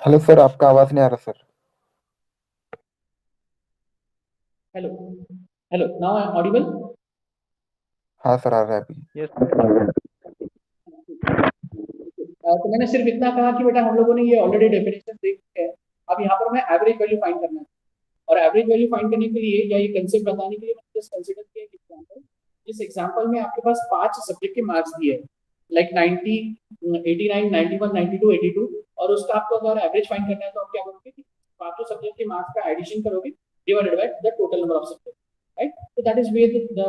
Hello sir, आपका आवाज नहीं आ रहा sir. Hello. Hello. Now I'm audible? हाँ सर, आ रहा है अभी। यस। तो मैंने सिर्फ इतना कहा कि बेटा हम लोगों ने ये ऑलरेडी डेफिनेशन देख है। अब यहाँ पर मैं एवरेज वैल्यू फाइंड करना है और एवरेज वैल्यू फाइंड करने के लिए या ये कंसेप्ट बताने के लिए मैंने जस्ट कंसीडर किया एक एग्जांपल। इस एग्जांपल में आपके पास 5 सब्जेक्ट के मार्क्स दिए हैं, लाइक 90, 89, 91, 92, 82, और उसका आपको अगर एवरेज फाइंड करना है तो आप क्या करोगे कि पांचों सब्जेक्ट के मार्क्स का एडिशन करोगे divided by the total number of subject, right? तो that is way the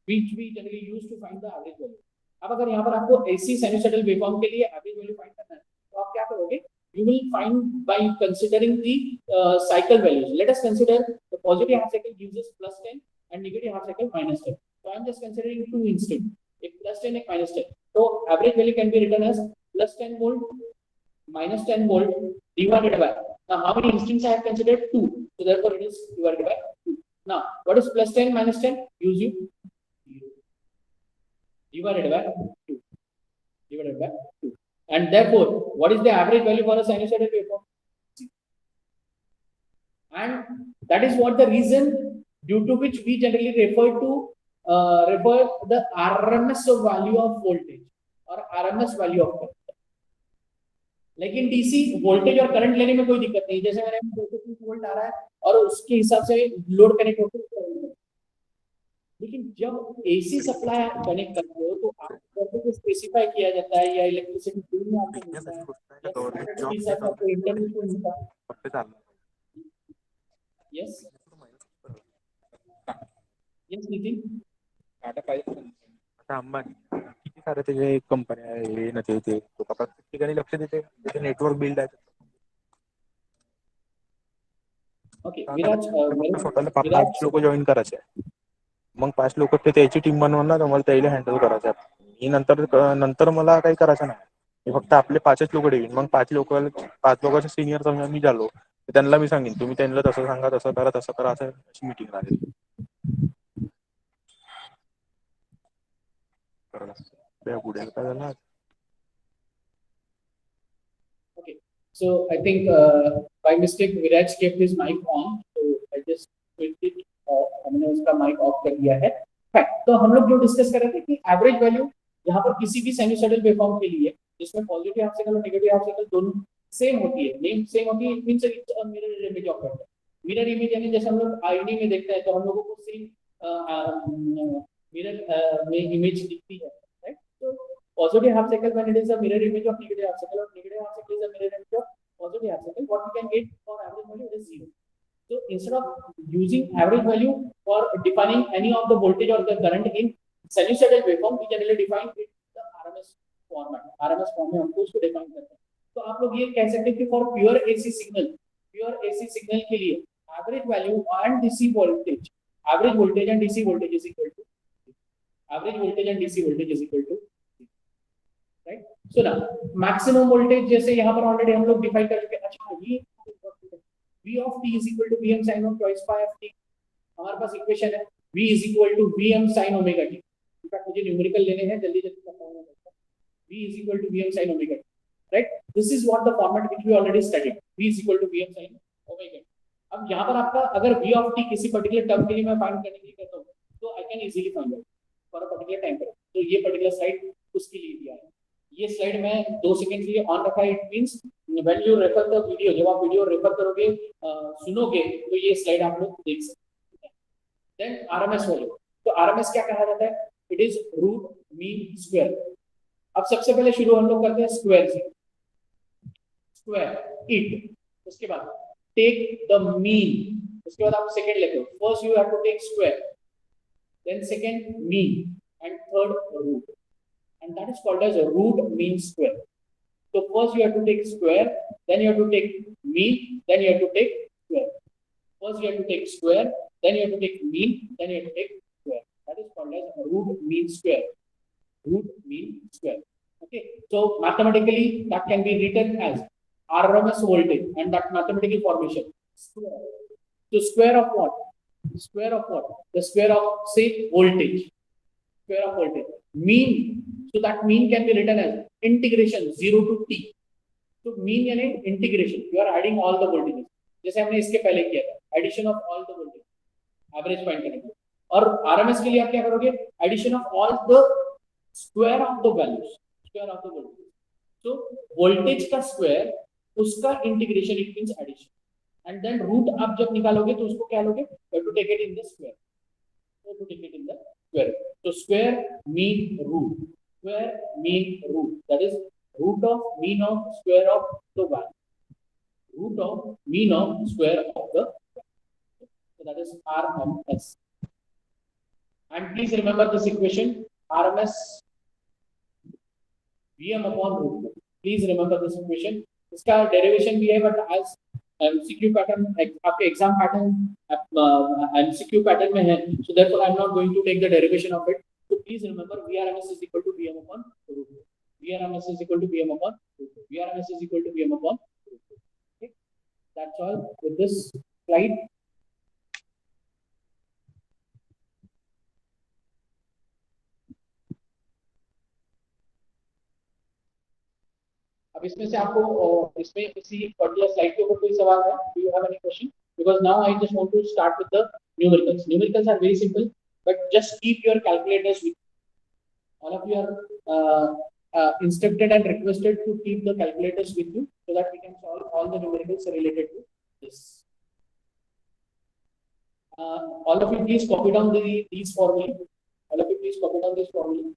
which we generally use to find the average value. अब अगर यहाँ पर आपको एसी साइनसॉइडल वेवफॉर्म के लिए एवरेज वैल्यू फाइंड करना है तो आप क्या करोगे? You will find by considering the cycle values. Let us consider the positive half cycle gives us plus 10 and negative half cycle minus 10. So I am just considering two instead, a plus 10 and minus 10. So average value can be written as plus 10 volt minus 10 volt divided by, now how many instants I have considered? 2. So therefore it is divided by 2. Now what is plus 10 minus 10? Use you 0 divided by 2 divided by 2. And therefore, what is the average value for a sinusoidal waveform? And that is what the reason due to which we generally refer the RMS value of voltage or RMS value of current. लेकिन DC voltage और current लेने में कोई दिक्कत नहीं, जैसे मेरे 230 volt आ रहा है और उसके हिसाब से लोड कनेक्ट होकर, लेकिन जब एसी सप्लाई आप कनेक्ट करते हो तो आपको को स्पेसिफाई किया जाता है या इलेक्ट्रिसिटी बिल में आपको मिलता है या सैटरडे के हिसाब से आपको इंटरनेट पे मिलता है। Yes yes Nitin. टाटा पाहिजे आता अंबानी किती सारे त्याचे कंपन्या हे ना ते तो प्रत्येक ठिकाणी लक्ष देते त्याचे नेटवर्क बिल्ड आहे. ओके विराज, स्वतःला विराज 5 लोक जॉईन करायचे आहे. मग 5 लोक ते त्याची टीम बनवणार, मला त्याला हँडल करायचं आहे. मी नंतर नंतर मला काही करायचं नाही. मी फक्त आपले 5च लोक ठेवीन. मग 5 लोकांचे सिनियर समजा मी झालो त्यांना मी सांगेन तुम्ही त्यांना तसं सांगा, तसं करा, तसं करा, असं अशी मीटिंग राहील. पुढे काय झालं. Okay, so I think by mistake Viraj kept his mic on, so I just switched it off. हमने उसका mic off कर दिया है. तो हम लोग जो डिस्कस कर रहे थे कि एवरेज वैल्यू यहाँ पर किसी भी साइनसॉइडल वेवफॉर्म के लिए जिसमें पॉजिटिव हाफ साइकिल और नेगेटिव हाफ साइकिल दोनों सेम होती है, नेम सेम होती है, it means it's a mirror image of it. Mirror image यानी जैसे हम लोग आईडी में देखते हैं तो हम लोगों को सेम मिरर में इमेज दिखती है, राइट? तो positive half cycle when it is a mirror image of negative half cycle, or negative half cycle is a mirror image of positive half cycle, what we can get for average value is 0. So instead of using average value for defining any of the voltage or the current in sinusoidal waveform, we generally define it the RMS format. RMS form में हमको उसको define करते हैं. तो आप लोग ये कह सकते हैं कि for pure AC signal के लिए average value and DC voltage, average voltage and DC voltage is equal to average voltage and DC voltage is equal to, right? So ना मैक्सिमम वोल्टेज जैसे यहाँ पर ऑलरेडी हम लोग डिफाइन कर चुके हैं। अच्छा, ये V of t is equal to Vm sin of twice pi of t, हमारे पास इक्वेशन है V is equal to Vm sin omega t। In fact मुझे न्यूमेरिकल लेने हैं, जल्दी जल्दी बताऊंगा। V is equal to Vm sin omega t, right? This is what the format which we already studied, V is equal to Vm sin omega t। अब यहाँ पर आपका अगर V of t किसी पर्टिकुलर टर्म के लिए मैं find करने के लिए कहता हूँ तो I can easily find out for a particular time पर। तो ये पर्टिकुलर स्लाइड उसके लिए दिया है। ये स्लाइड में 2 सेकंड के लिए ऑन रखा है। It means when you refer the video, जब आप वीडियो रेफर करोगे सुनोगे तो ये स्लाइड आप लोग देख सकते हैं। देन आरएमएस वैल्यू, तो आरएमएस क्या कहा जाता है? It is root mean square. अब सबसे पहले शुरू हम लोग करते हैं स्क्वायर से। स्क्वायर इट, उसके बाद टेक द मीन, उसके बाद आप सेकंड लेते हो। First you have to take square, then second mean and third root, and that is called as a root mean square. So first you have to take square, then you have to take mean, then you have to take square. First you have to take square, then you have to take mean, then you have to take square. That is called as a root mean square. Root mean square. Okay. So mathematically that can be written as RMS voltage, and that mathematical formation square. So square of what? Square of what? The square of, say, voltage. Square of voltage. Mean, so that mean can be written as integration 0 to t. तो mean यानी integration, you are adding all the voltages, जैसे हमने इसके पहले किया था, addition of all the voltage average find करने के लिए। और आरएमएस के लिए आप क्या करोगे, addition of all the square of the values, square of the voltage. तो वोल्टेज का स्क्वायर, उसका integration, it means addition. And then root आप जब निकालोगे तो उसको क्या लोगे, you have to take it in the square, you have to take it in the square. तो square mean root, square mean root, that is root of mean of square of the value, root of mean of square of the value. So that is RMS. And please remember this equation, RMS Vm upon root. Please remember this equation. इसका derivation भी है, but as MCQ pattern, आपके exam pattern MCQ pattern में है, so therefore I am not going to take the derivation of it. So please remember VRMS is equal to Vm upon root. VRMS is equal to Vm upon root. VRMS is equal to Vm upon root. Okay, that's all with this slide. अब इसमें से आपको इसमें इसी particular slide के ऊपर कोई सवाल है? Do you have any question? Because now I just want to start with the numericals. Numericals are very simple, but just keep your calculators with you. All of you are instructed and requested to keep the calculators with you so that we can solve all the numericals related to this. All of you please copy down these formulae. All of you please copy down this formula.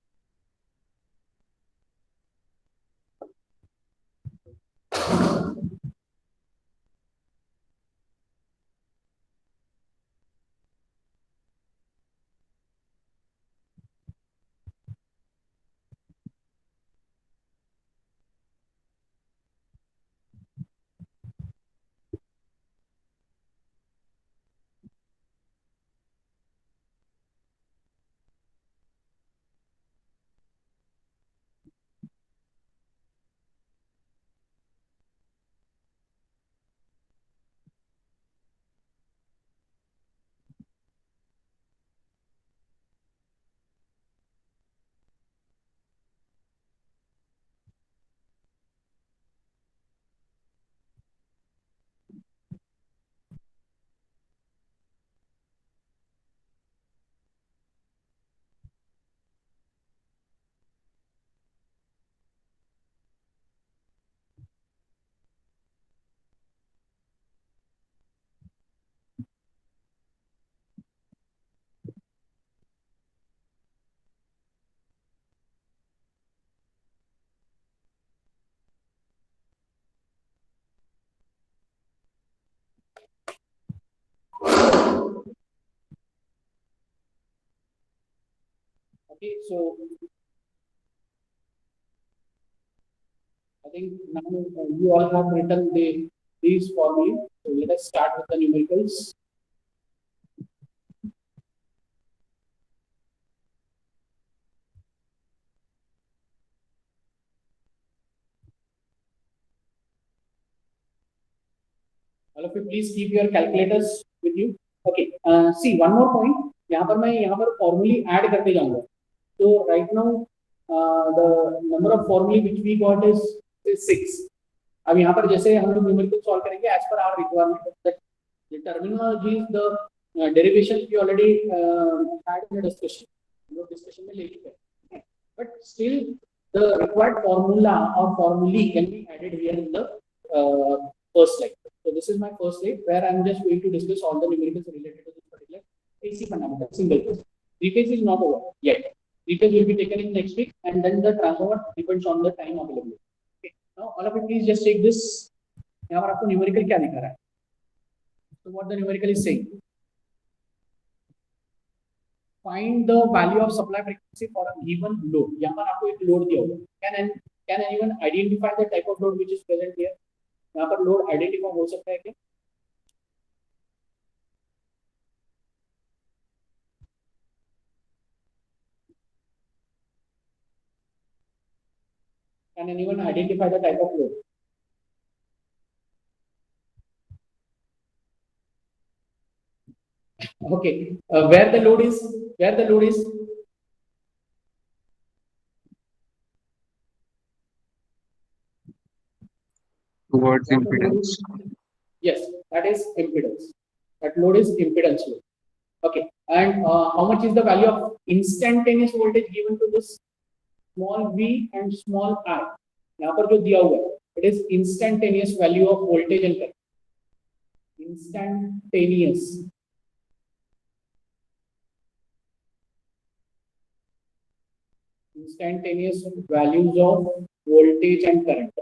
Okay, so I think now you all have written these formulae. So let us start with the numericals. All of you please keep your calculators with you. Okay, see one more point. यहाँ पर मैं यहाँ पर formulae add करते जाऊँगा. So right now the number of formulae which we got is 6. अब यहाँ पर जैसे हम लोग numerical solve करेंगे as per our requirement, the terminologies, the derivations we already had in the discussion. हम लोग discussion में ले चुके हैं. But still the required formula or formulae can be added here in the first slide. So this is my first slide where I'm just going to discuss all the numericals related to this particular AC fundamental, single phase. Three phase is not over yet. Three phase will be taken in next week, and then the transformer depends on the time available. Okay. Now all of you please just take this. यहाँ पर आपको numerical क्या दिखा रहा है? So what the numerical is saying? Find the value of supply frequency for a given load. यहाँ पर आपको एक load दिया होगा. Can anyone identify the type of load which is present here? यहाँ पर लोड आइडेंटिफाई हो सकता है क्या? Can anyone identify the type of load? Okay, where the load is? Where the load is? towards What the load impedance. is? Yes, that is impedance. That load is impedance load. Okay, and how much is the value of instantaneous voltage given to this small v and small I? यहाँ पर जो दिया हुआ है, it is instantaneous value of voltage and current. Instantaneous values of voltage and current.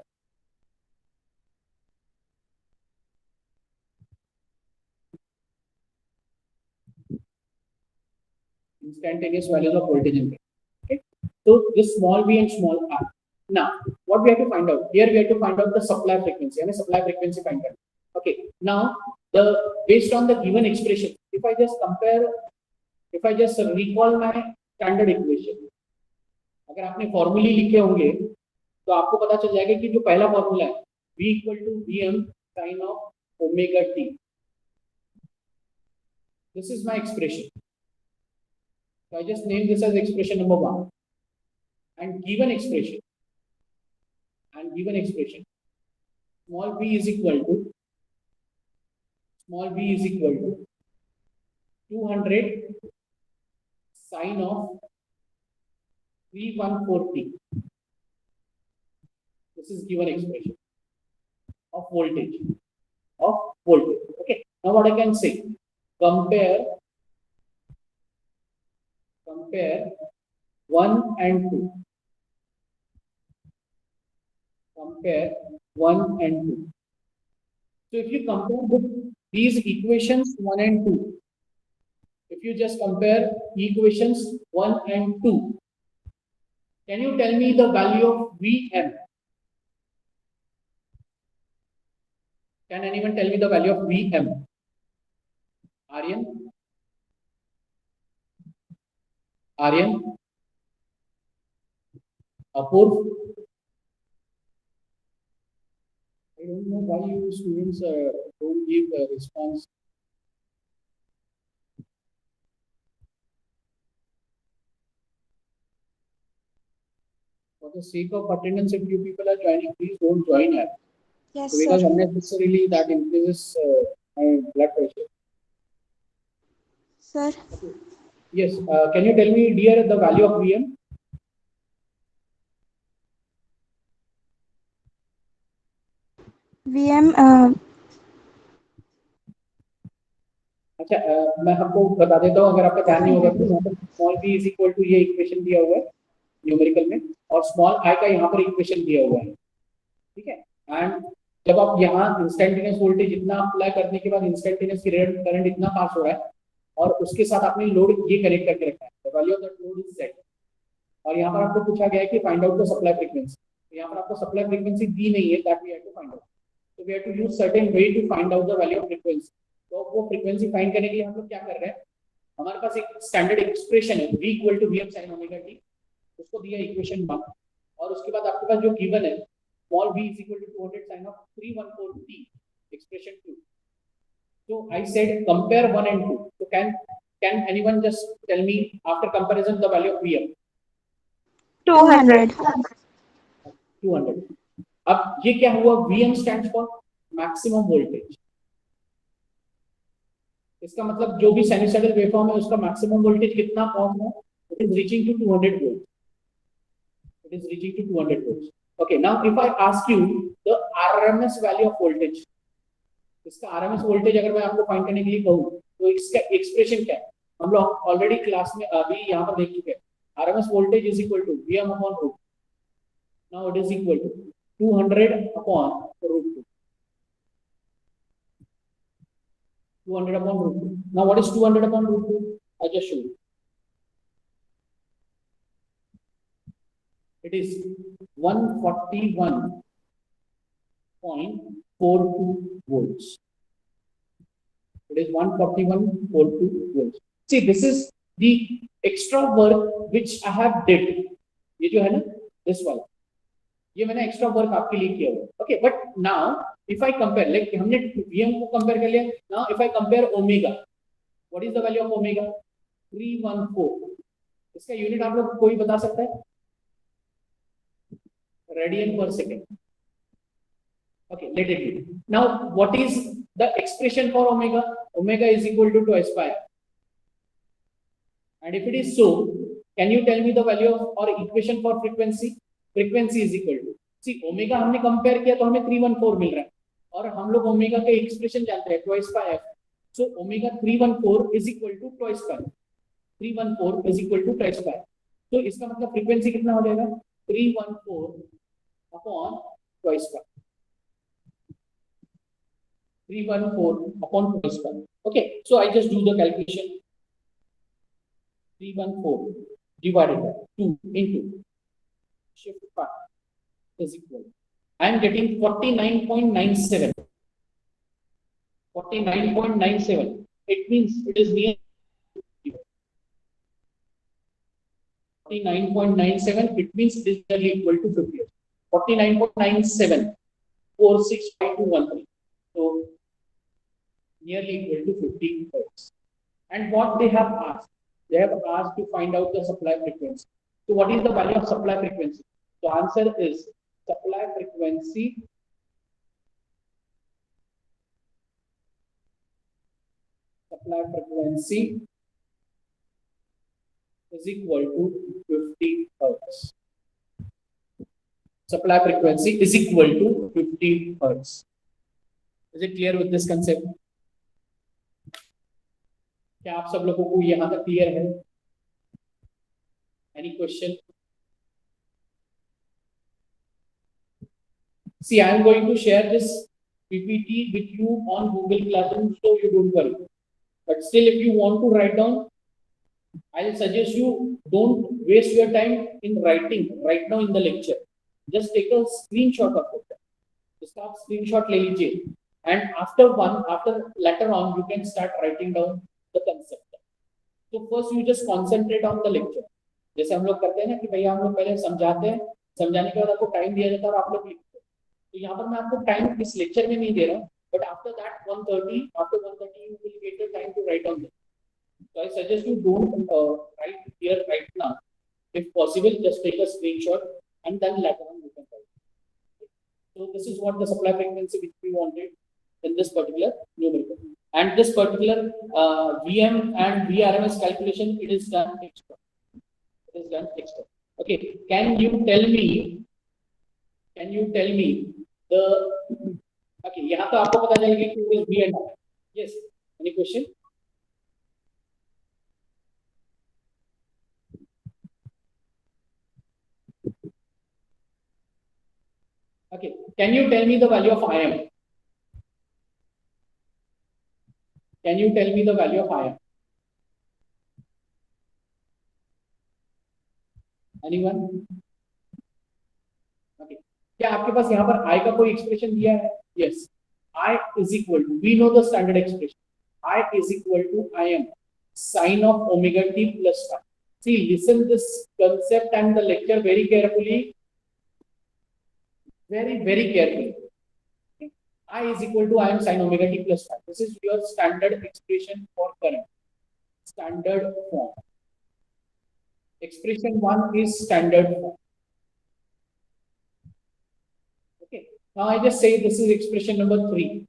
Instantaneous values of voltage and current. Okay, so this small v and small r. Now, what we have to find out here, we have to find out the supply frequency. And supply frequency find out. Okay, now based on the given expression, if I just recall my standard equation, अगर आपने फॉर्मूले लिखे होंगे तो आपको पता चल जाएगा कि जो पहला फॉर्मूला है v equal to vm sin of omega t. This is my expression. So I just name this as expression number 1. And given expression, small v is equal to 200 sine of 314t. This is given expression of voltage. Okay. Now what I can say? Compare 1 and 2. Compare 1 and 2. So if you compare these equations 1 and 2, if you just compare equations 1 and 2, can you tell me the value of Vm? Can anyone tell me the value of Vm? Aryan? Apurv? I don't know why you students don't give a response. For the sake of attendance, if you people are joining, please don't join us. Yes, So because sir. unnecessarily that increases my blood pressure. Sir, Yes, can you tell me, dear, the value of Vm? VM, अच्छा, मैं आपको बता देता हूँ, अगर आपका ध्यान नहीं होगा तो यहाँ पर small v is equal to ये इक्वेशन दिया हुआ है न्यूमेरिकल में, और स्मॉल i का यहाँ पर इक्वेशन दिया हुआ है. ठीक है, एंड जब आप यहाँ इंस्टेंटेनियस वोल्टेज इतना अप्लाई करने के बाद इंस्टेंटेनियस करंट इतना पास हो रहा है, और उसके साथ आपने लोड ये कनेक्ट करके रखा है, the value of that load is z. और यहाँ पर आपको पूछा गया है कि find out the supply frequency. तो यहाँ पर आपको सप्लाई फ्रीक्वेंसी दी नहीं है, that we have to find out. So we have to use certain way to find out the value of frequency. तो वो फ्रीक्वेंसी फाइंड करने के लिए हम लोग क्या कर रहे हैं, हमारे पास एक स्टैंडर्ड एक्सप्रेशन है v equal to vm sin omega t, उसको दिया इक्वेशन 1, और उसके बाद आपके पास जो गिवन है small v is equal to 200 sin of 314t, expression 2. So I said compare 1 and 2. So can anyone just tell me after comparison the value of vm? 200. 200. अब ये क्या हुआ, vm stands for maximum voltage. इसका मतलब जो भी sinusoidal waveform है उसका मैक्सिमम वोल्टेज कितना कम है, it is reaching to 200 volt. It is reaching to 200 volts. Okay, now if I ask you the RMS value of voltage, इसका RMS वोल्टेज अगर मैं आपको फाइंड करने के लिए कहूँ तो इसका एक्सप्रेशन क्या है, हम लोग ऑलरेडी क्लास में अभी यहाँ पर देख चुके हैं. RMS voltage is equal to Vm upon root. Now it is equal to 200 upon root 2. 200 upon root 2. Now what is 200 upon root 2? I just show you. It is 141.42 volts. It is 141.42 volts. See, this is the extra work which I have did. ये जो है ना, this one. ये मैंने extra work आपके लिए किया हुआ. Okay, but now if I compare, like हमने Vm को कंपेयर कर लिया, now if I compare omega, what is the value of omega? 314. इसका यूनिट आप लोग कोई बता सकता है? रेडियन पर second. Okay, let it be. Now, what is the expression for omega? Omega is equal to twice pi. And if it is so, can you tell me the value of or equation for frequency? Frequency is equal to, see, omega हमने compare किया तो हमें 314 मिल रहा है और हम लोग omega के एक्सप्रेशन जानते हैं twice pi f. So omega 314 is equal to twice pi. 314 is equal to twice pi. तो इसका मतलब फ्रीक्वेंसी कितना हो जाएगा? 314 upon twice pi. 314 upon twice pi. Okay, so I just do the calculation. 314 divided by 2 into shift pi is equal. I am getting 49.97. 49.97. It means it is near 49.97. It means it is nearly equal to 50. 49.97. 46.213. So nearly equal to 50 hertz. And what they have asked? They have asked to find out the supply frequency. So what is the value of supply frequency? The answer is supply frequency is equal to 50 hertz. Supply frequency is equal to 50 hertz. Is it clear with this concept? क्या आप सब लोगों को यहाँ तक clear है? Any question? See, I am going to share this PPT with you on Google Classroom, so you don't worry. But still, if you want to write down, I'll suggest you don't waste your time in writing right now in the lecture. Just take a screenshot of it. Just आप screenshot ले लीजिए, and after later on you can start writing down the concept. So first you just concentrate on the lecture. जैसे हम लोग करते हैं ना कि भैया हम लोग पहले समझाते हैं, समझाने के बाद आपको टाइम दिया जाता है और आप लोग लिखते हैं. तो यहाँ पर मैं आपको टाइम इस लेक्चर में नहीं दे रहा हूँ, but after that 1:30, after 1:30 you will get the time to write on this. So I suggest you don't write here right now. If possible, just take a screenshot and then later on you can write. So this is what the supply frequency which we wanted in this particular numerical. And this particular VM and VRMS calculation, it is done extra. It is done extra. Okay. Can you tell me the okay? यहाँ तो आपको पता चलेगा कि it is V and R. Yes. Any question? Okay. Can you tell me the value of IM? Can you tell me the value of IM? Anyone? Okay. क्या आपके पास यहाँ पर I का कोई expression दिया है? Yes. I is equal to, we know the standard expression. I is equal to IM sine of omega t plus phi. See, listen this concept and the lecture very carefully. Very carefully. Okay. I is equal to IM sine omega t plus phi. This is your standard expression for current. Standard form. Expression 1 is standard form. Okay. Now I just say this is expression number 3.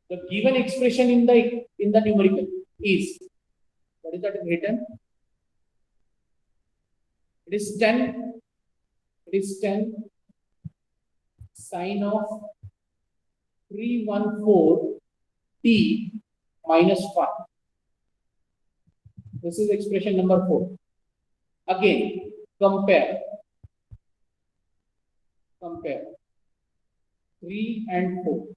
The given expression in the numerical is, what is that written? It is 10. It is 10 sine of 314 t minus 5. This is expression number 4. Again, compare 3 and 4.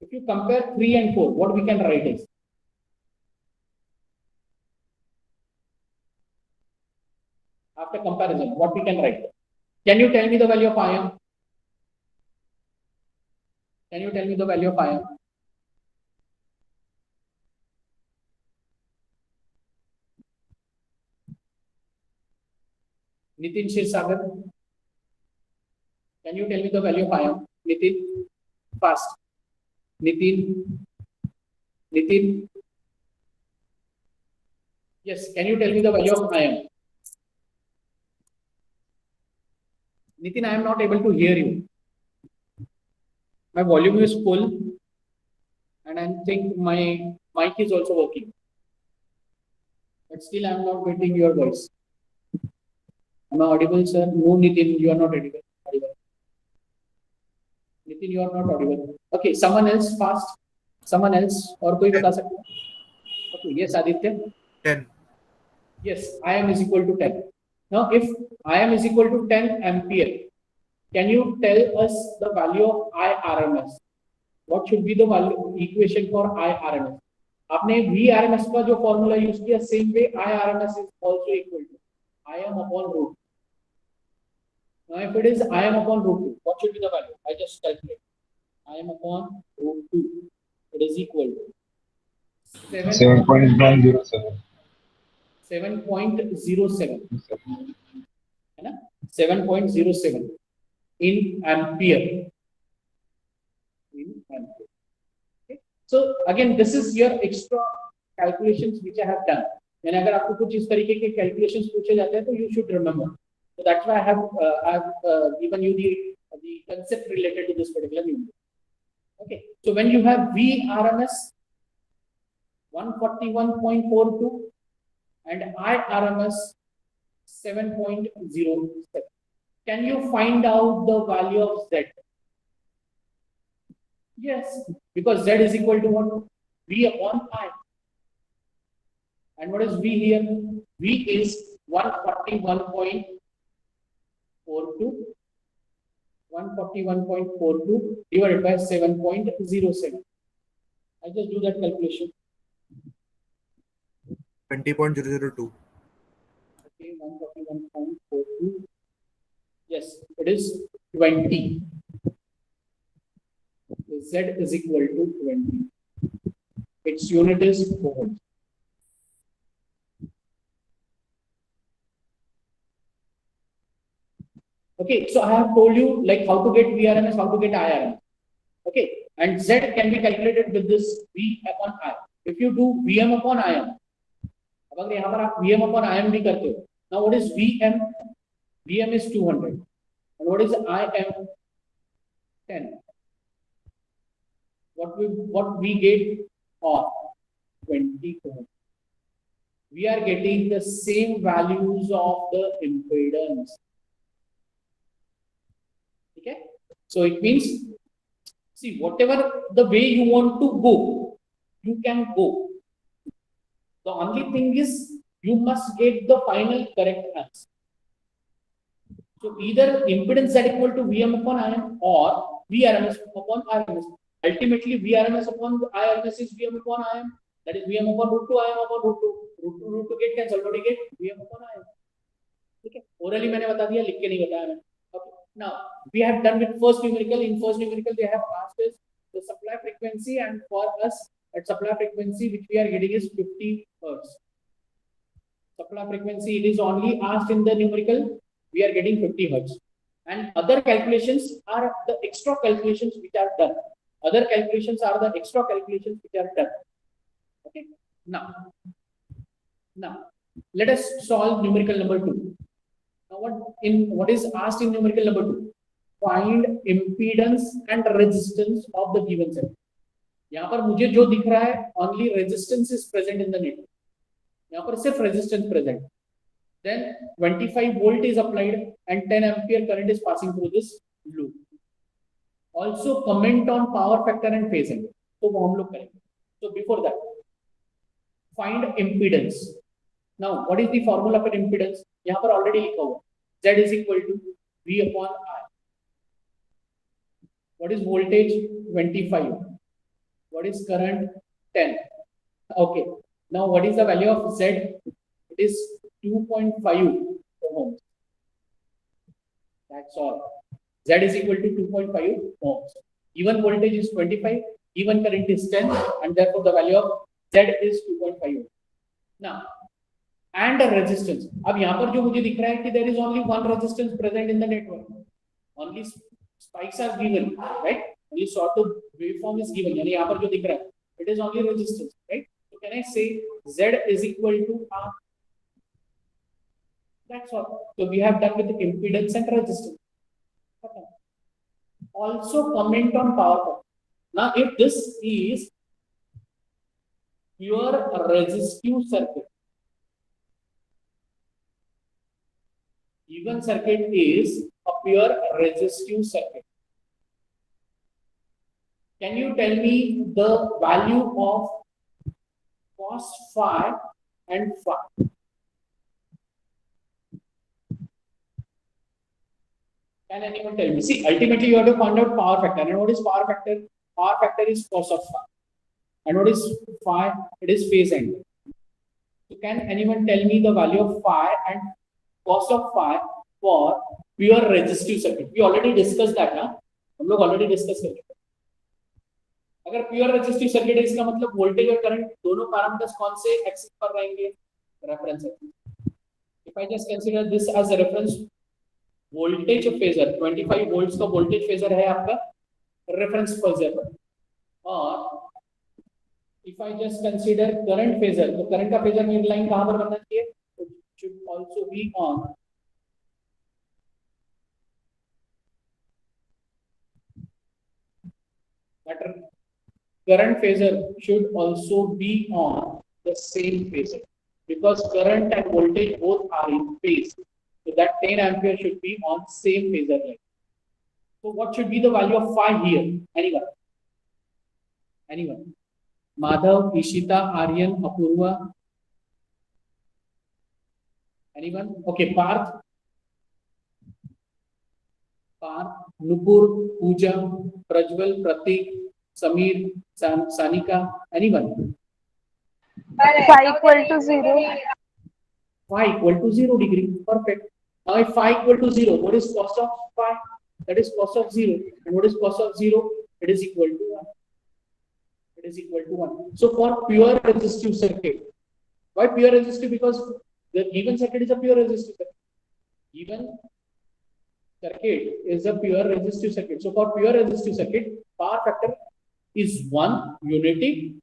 If you compare 3 and 4, what we can write is, after comparison, what we can write? Can you tell me the value of IM? Can you tell me the value of IM? Nitin Shirsagar, can you tell me the value of IM? Nitin, fast. Nitin. Yes, can you tell me the value of IM? Nitin, I am not able to hear you. My volume is full, and I think my mic is also working. But still, I am not getting your voice. Am I audible, sir? No, Nitin, you are not audible. Nitin, you are not audible. Okay, someone else fast. Someone else. और कोई बता सकता है? Okay, yes, Aditya. 10. Yes, IM is equal to 10. Now, if IM is equal to 10 ampere, can you tell us the value of IRMS? What should be the value equation for IRMS? आपने VRMS का जो formula use किया, same way IRMS is also equal to IM upon root. Now, if it is IM upon root 2, what should be the value? I just calculate. IM upon root 2. It is equal to 7.107. 7.07. है ना? 7.07 in ampere. Okay. So again, this is your extra calculations which I have done. And अगर आपको कुछ इस तरीके के calculations पूछे जाते हैं तो you should remember. So that's why I have given you the concept related to this particular number. Okay. So when you have VRMS 141.42 and IRMS 7.07. Can you find out the value of Z? Yes, because Z is equal to what? V upon I. And what is V here? V is 141.42. 141.42 divided by 7.07. I just do that calculation. 20.002. Okay, 141.42. Yes, it is 20. Z is equal to 20. Its unit is volt. Okay, so I have told you like how to get VRMS, how to get IRMS. Okay, and Z can be calculated with this V upon I. If you do VM upon IM, अब अगर यहाँ पर आप VM upon IM भी करते हो, now what is VM? VM is 200, and what is IM? 10. What we get on 20 ohm. We are getting the same values of the impedance. Okay, so it means, see, whatever the way you want to go, you can go. The only thing is you must get the final correct answer. So either impedance is equal to VM upon IM or VRMS upon RMS. Ultimately, VRMS upon IRMS is VM upon IM. That is VM upon root 2 IM upon root 2. Root 2 get cancelled. What do you get? VM upon IM. Okay. Orally मैंने बता दिया, लिख के नहीं बताया मैंने. Okay. Now we have done with first numerical. In first numerical, they have asked us the supply frequency, and for us, at supply frequency which we are getting is 50 hertz. Supply frequency, it is only asked in the numerical. We are getting 50 hertz. And other calculations are the extra calculations which are done. Other calculations are the extra calculations which are done. Okay. Now let us solve numerical number 2. Now what is asked in numerical number 2? Find impedance and resistance of the given circuit. यहाँ पर मुझे जो दिख रहा है, only resistance is present in the network. यहाँ पर सिर्फ resistance present. Then 25 volt is applied and 10 ampere current is passing through this loop. Also comment on power factor and phase angle. तो वो हम लोग करेंगे. So before that, find impedance. Now what is the formula for impedance? यहाँ पर already लिखा हुआ. Z is equal to V upon I. What is voltage? 25. What is current? 10. Okay. Now what is the value of Z? It is 2.5 ohms. That's all. Z is equal to 2.5 ohms. Even voltage is 25, even current is 10, and therefore the value of Z is 2.5 ohms. Now, and a resistance. अब यहाँ पर जो मुझे दिख रहा है कि there is only one resistance present in the network. Only spikes are given, right? Only sawtooth waveform is given. यानी यहाँ पर जो दिख रहा है, it is only resistance, right? So can I say Z is equal to R? That's all. So we have done with the impedance and resistance. also comment on power factor. Now if this is pure resistive circuit, even circuit is a pure resistive circuit, can you tell me the value of cos phi and phi? Can anyone tell me? See, ultimately you have to find out power factor. And what is power factor? Power factor is cos of phi. And what is phi? It is phase angle. So can anyone tell me the value of phi and cos of phi for pure resistive circuit? We already discussed that, ना? हम लोग already discuss कर चुके हैं. अगर pure resistive circuit है इसका मतलब वोल्टेज और करंट दोनों पैरामीटर्स कौन से एक्सिस पर रहेंगे? Reference axis. If I just consider this as a reference voltage phasor, 25 volts का वोल्टेज फेजर है आपका रेफरेंस फेजर पर, और if I just consider current phasor, तो करंट का फेजर मेरी लाइन कहां पर बनना चाहिए? तो should also be on that. Current phasor should also be on the same phasor because current and voltage both are in phase. So that 10 ampere should be on same phasor line. So what should be the value of phi here? Anyone? Anyone? Madhav, Ishita, Aryan, Apurva? Anyone? Okay, Parth. Parth, Nupur, Pooja, Prajwal, Pratik, Samir, Sanika, anyone? Phi equal to 0. Phi equal to 0 degree. Perfect. Now if phi equal to 0, what is cos of phi? That is cos of 0. And what is cos of 0? It is equal to 1. It is equal to 1. So for pure resistive circuit, why pure resistive? Because the given circuit is a pure resistive circuit. Given circuit is a pure resistive circuit. So for pure resistive circuit, power factor is 1 unity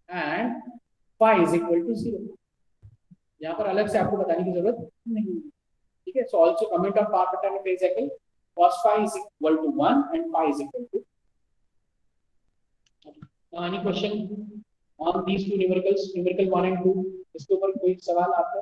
and phi is equal to 0. यहाँ पर अलग से आपको बताने की जरूरत नहीं है, ठीक है? So also comment on power factor and phase angle. Cos phi is equal to 1 and phi is equal to. Now any question on these two numericals, numerical 1 and 2? इसके ऊपर कोई सवाल आपका?